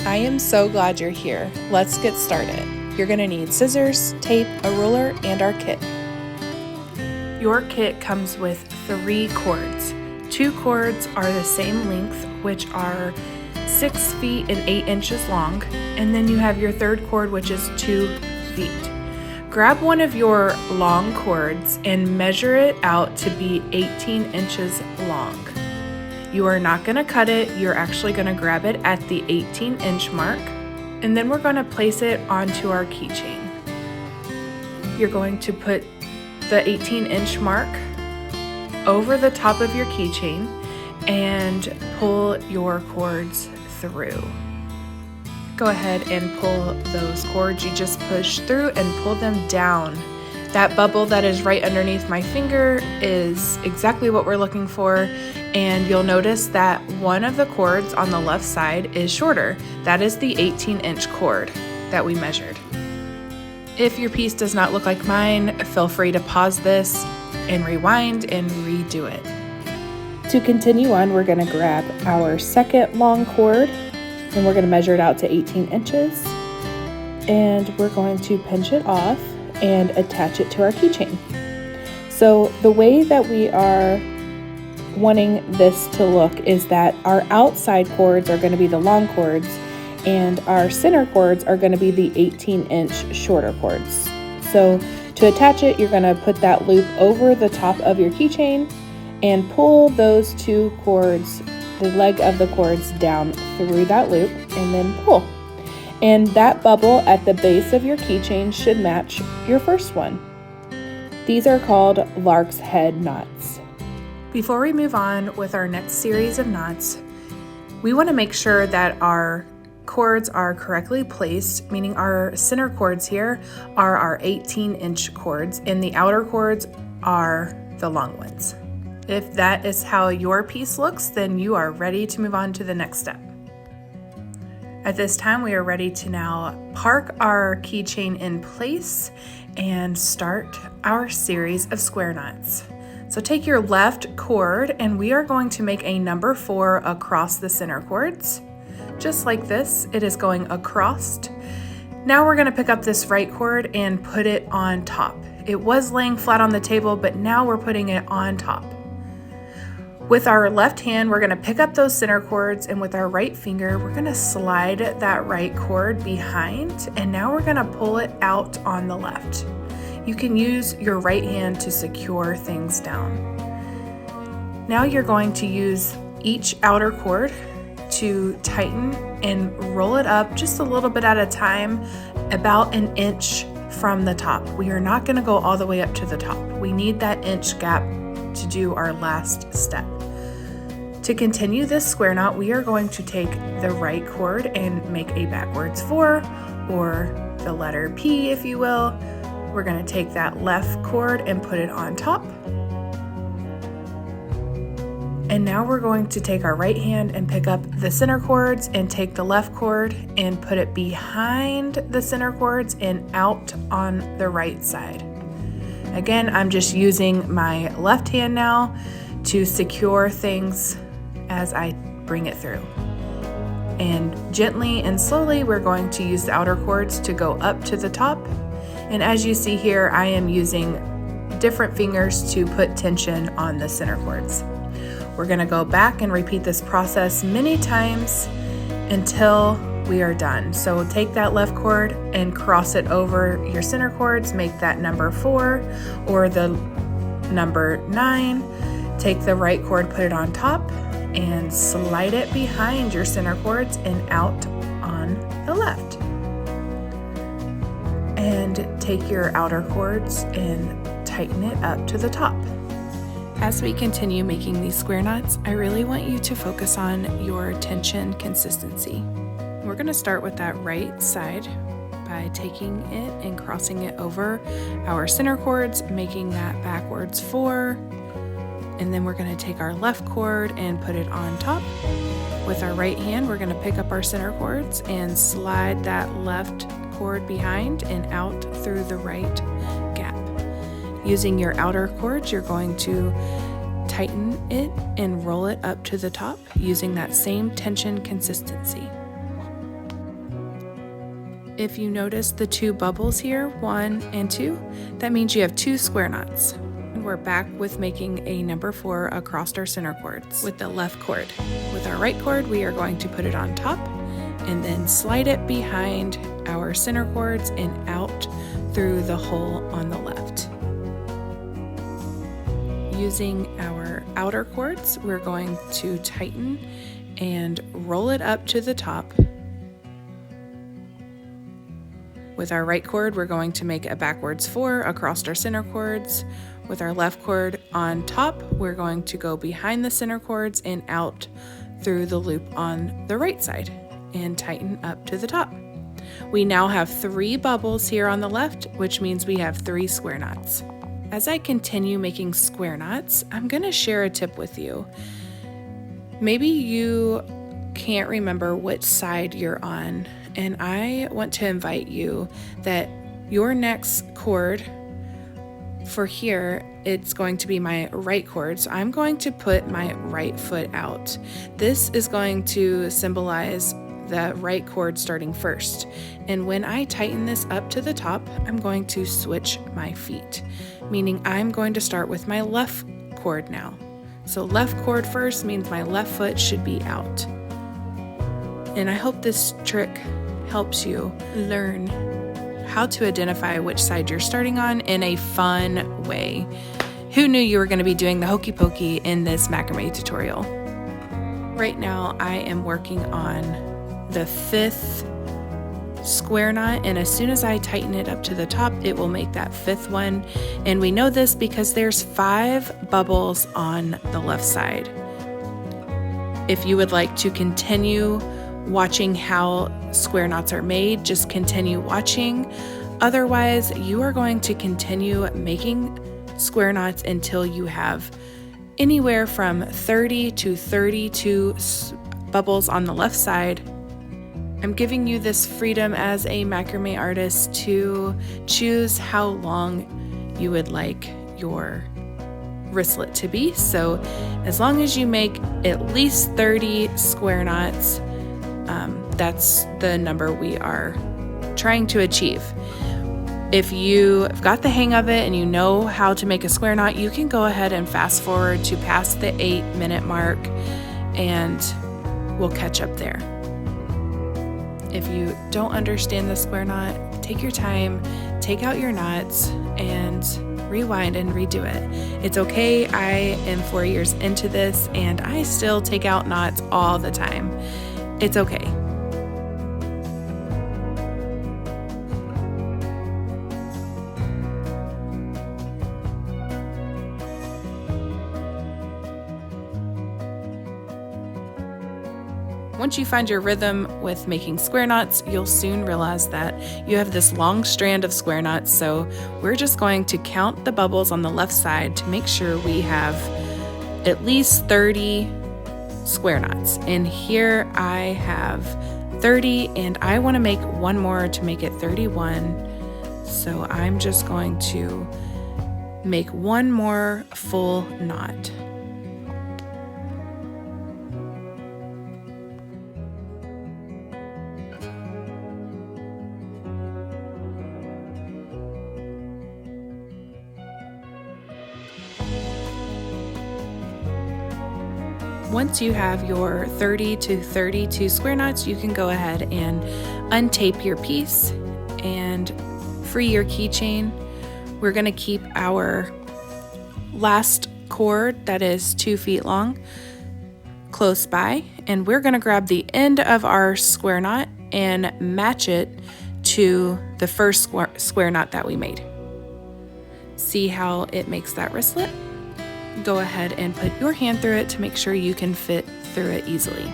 I am so glad you're here. Let's get started. You're going to need scissors, tape, a ruler, and our kit. Your kit comes with 3 cords. 2 cords are the same length, which are 6 feet and 8 inches long, and then you have your third cord, which is 2 feet. Grab one of your long cords and measure it out to be 18 inches long. You are not going to cut it, you're actually going to grab it at the 18-inch mark, and then we're going to place it onto our keychain. You're going to put the 18-inch mark over the top of your keychain and pull your cords through. Go ahead and pull those cords you just pushed through and pull them down. That bubble that is right underneath my finger is exactly what we're looking for, and you'll notice that one of the cords on the left side is shorter. That is the 18-inch cord that we measured. If your piece does not look like mine, feel free to pause this and rewind and redo it. To continue on, we're going to grab our second long cord and we're going to measure it out to 18 inches, and we're going to pinch it off and attach it to our keychain. So the way that we are wanting this to look is that our outside cords are going to be the long cords and our center cords are going to be the 18-inch shorter cords. So to attach it, you're going to put that loop over the top of your keychain and pull those 2 cords, the leg of the cords, down through that loop and then pull. And that bubble at the base of your keychain should match your first one. These are called lark's head knots. Before we move on with our next series of knots, we want to make sure that our cords are correctly placed, meaning our center cords here are our 18-inch cords and the outer cords are the long ones. If that is how your piece looks, then you are ready to move on to the next step. At this time, we are ready to now park our keychain in place and start our series of square knots. So take your left cord and we are going to make a number 4 across the center cords. Just like this, it is going across. Now we're going to pick up this right cord and put it on top. It was laying flat on the table, but now we're putting it on top. With our left hand, we're going to pick up those center cords, and with our right finger, we're going to slide that right cord behind, and now we're going to pull it out on the left. You can use your right hand to secure things down. Now you're going to use each outer cord to tighten and roll it up just a little bit at a time, about an inch from the top. We are not going to go all the way up to the top. We need that inch gap to do our last step. To continue this square knot, we are going to take the right cord and make a backwards 4, or the letter P if you will. We're going to take that left cord and put it on top. And now we're going to take our right hand and pick up the center cords and take the left cord and put it behind the center cords and out on the right side. Again, I'm just using my left hand now to secure things as I bring it through. And gently and slowly, we're going to use the outer cords to go up to the top. And as you see here, I am using different fingers to put tension on the center cords. We're going to go back and repeat this process many times until we are done. So take that left cord and cross it over your center cords, make that number 4 or the number 9. Take the right cord, put it on top, and slide it behind your center cords and out on the left. And take your outer cords and tighten it up to the top. As we continue making these square knots, I really want you to focus on your tension consistency. We're going to start with that right side by taking it and crossing it over our center cords, making that backwards 4. And then we're going to take our left cord and put it on top. With our right hand, we're going to pick up our center cords and slide that left cord behind and out through the right gap. Using your outer cords, you're going to tighten it and roll it up to the top using that same tension consistency. If you notice the two bubbles here, 1 and 2, that means you have 2 square knots. And we're back with making a number 4 across our center cords with the left cord. With our right cord, we are going to put it on top and then slide it behind our center cords and out through the hole on the left. Using our outer cords, we're going to tighten and roll it up to the top. With our right cord, we're going to make a backwards 4 across our center cords. With our left cord on top, we're going to go behind the center cords and out through the loop on the right side and tighten up to the top. We now have 3 bubbles here on the left, which means we have 3 square knots. As I continue making square knots, I'm going to share a tip with you. Maybe you can't remember which side you're on, and I want to invite you that your next cord for here, it's going to be my right cord. So I'm going to put my right foot out. This is going to symbolize the right cord starting first. And when I tighten this up to the top, I'm going to switch my feet, meaning I'm going to start with my left cord now. So left cord first means my left foot should be out. And I hope this trick helps you learn how to identify which side you're starting on in a fun way. Who knew you were going to be doing the hokey pokey in this macrame tutorial? Right now I am working on the 5th square knot, and as soon as I tighten it up to the top, it will make that 5th one. And we know this because there's 5 bubbles on the left side. If you would like to continue watching how square knots are made, just continue watching. Otherwise, you are going to continue making square knots until you have anywhere from 30 to 32 bubbles on the left side. I'm giving you this freedom as a macrame artist to choose how long you would like your wristlet to be. So as long as you make at least 30 square knots, that's the number we are trying to achieve. If you've got the hang of it and you know how to make a square knot, you can go ahead and fast forward to past the 8-minute mark and we'll catch up there. If you don't understand the square knot, take your time, take out your knots, and rewind and redo it. It's okay, I am 4 years into this and I still take out knots all the time. It's okay. Once you find your rhythm with making square knots, you'll soon realize that you have this long strand of square knots. So we're just going to count the bubbles on the left side to make sure we have at least 30 square knots. And here I have 30 and I want to make one more to make it 31. So I'm just going to make one more full knot. Once you have your 30 to 32 square knots, you can go ahead and untape your piece and free your keychain. We're going to keep our last cord that is 2 feet long close by, and we're going to grab the end of our square knot and match it to the first square knot that we made. See how it makes that wristlet? Go ahead and put your hand through it to make sure you can fit through it easily.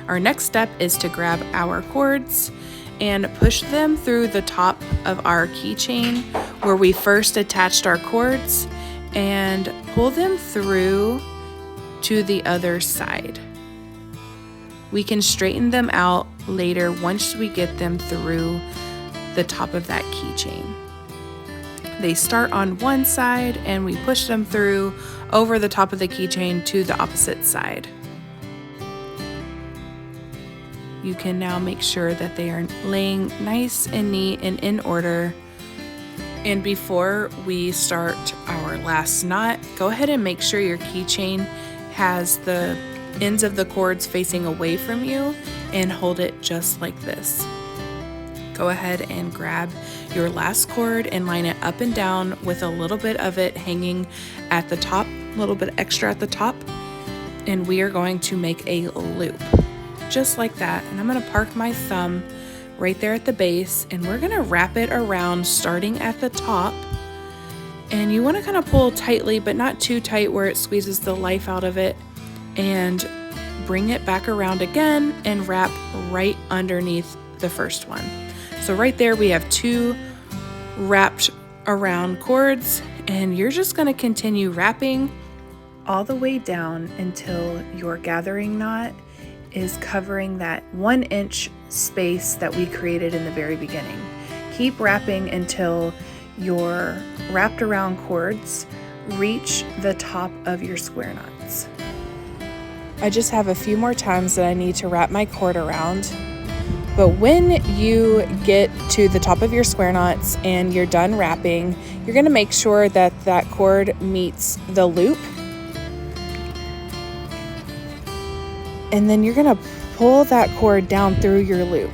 Our next step is to grab our cords and push them through the top of our keychain where we first attached our cords and pull them through to the other side. We can straighten them out later once we get them through the top of that keychain. They start on one side and we push them through over the top of the keychain to the opposite side. you can now make sure that they are laying nice and neat and in order. And before we start our last knot, go ahead and make sure your keychain has the ends of the cords facing away from you and hold it just like this. Go ahead and grab your last cord and line it up and down with a little bit of it hanging at the top, a little bit extra at the top, and we are going to make a loop just like that. And I'm going to park my thumb right there at the base, and we're going to wrap it around starting at the top. And you want to kind of pull tightly, but not too tight where it squeezes the life out of it, and bring it back around again and wrap right underneath the first one. So right there we have 2 wrapped around cords, and you're just going to continue wrapping all the way down until your gathering knot is covering that 1-inch space that we created in the very beginning. Keep wrapping until your wrapped around cords reach the top of your square knots. I just have a few more times that I need to wrap my cord around. But when you get to the top of your square knots and you're done wrapping, you're going to make sure that that cord meets the loop. And then you're going to pull that cord down through your loop,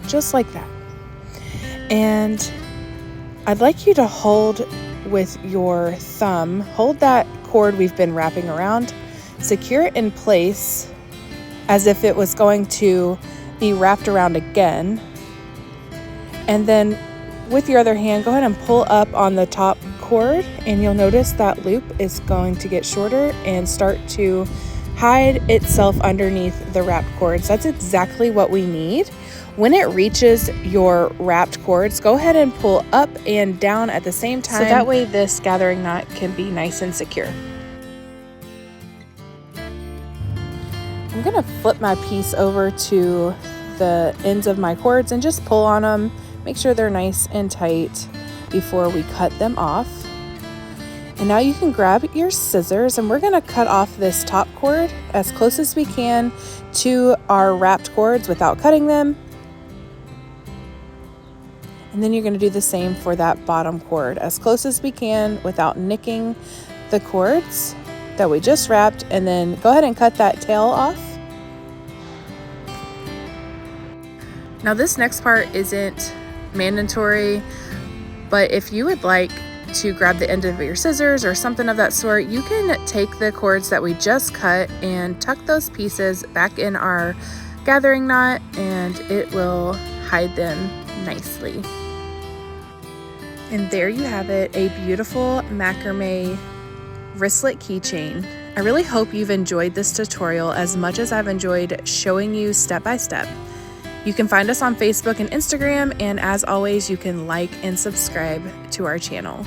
just like that. And I'd like you to hold with your thumb, hold that cord we've been wrapping around, secure it in place as if it was going to be wrapped around again. And then with your other hand, go ahead and pull up on the top cord, and you'll notice that loop is going to get shorter and start to hide itself underneath the wrapped cords. That's exactly what we need. When it reaches your wrapped cords, go ahead and pull up and down at the same time, so that way this gathering knot can be nice and secure. I'm going to flip my piece over to the ends of my cords and just pull on them. Make sure they're nice and tight before we cut them off. And now you can grab your scissors, and we're going to cut off this top cord as close as we can to our wrapped cords without cutting them. And then you're going to do the same for that bottom cord as close as we can without nicking the cords that we just wrapped, and then go ahead and cut that tail off. Now this next part isn't mandatory, but if you would like to grab the end of your scissors or something of that sort, you can take the cords that we just cut and tuck those pieces back in our gathering knot, and it will hide them nicely. And there you have it, a beautiful macrame wristlet keychain. I really hope you've enjoyed this tutorial as much as I've enjoyed showing you step by step. You can find us on Facebook and Instagram, and as always, you can like and subscribe to our channel.